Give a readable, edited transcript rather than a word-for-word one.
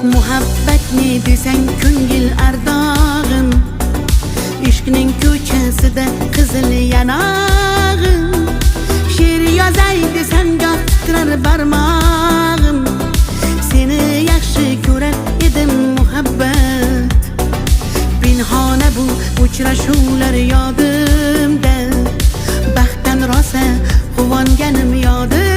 Muhabbat ne desang ko'ngil ardog'im, ishqning ko'chasida qizil yanog'im. She'r yozay desam goh titrar barmog'im, seni yaxshi ko'rar edim muhabbat. Pinhona bu uchrashuvlar yodimda, baxtdan rosa quvonganim yodimda.